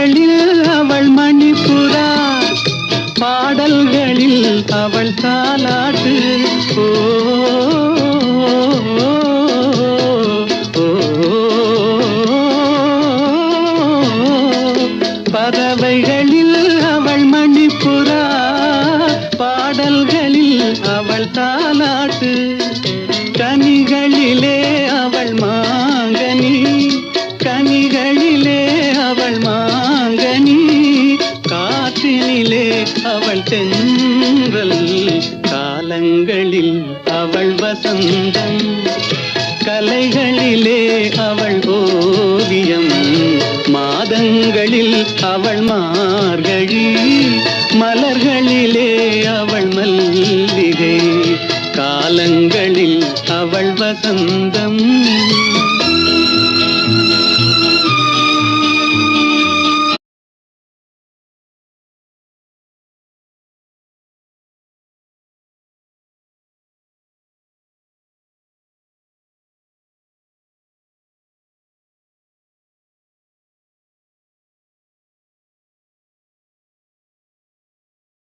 கதைகளில் அவள் மணிப்புறா, பாடல்களில் அவள் தாலாட்டு. ஓ பறவைகளில் அவள் மணிப்புறா, பாடல்களில் அவள் தாலாட்டு. கனிகளிலே அவள் மாங்கனி, கனிகளிலே அவள் மாங்கனி, காற்றினிலே அவள் தென்றல், காலங்களில் அவள் வசந்தம், கலைகளிலே அவள் ஓவியம், மாதங்களில் அவள் மார்கழி, மலர்களிலே அவள் மல்லிகை, காலங்களில் அவள் வசந்தம்.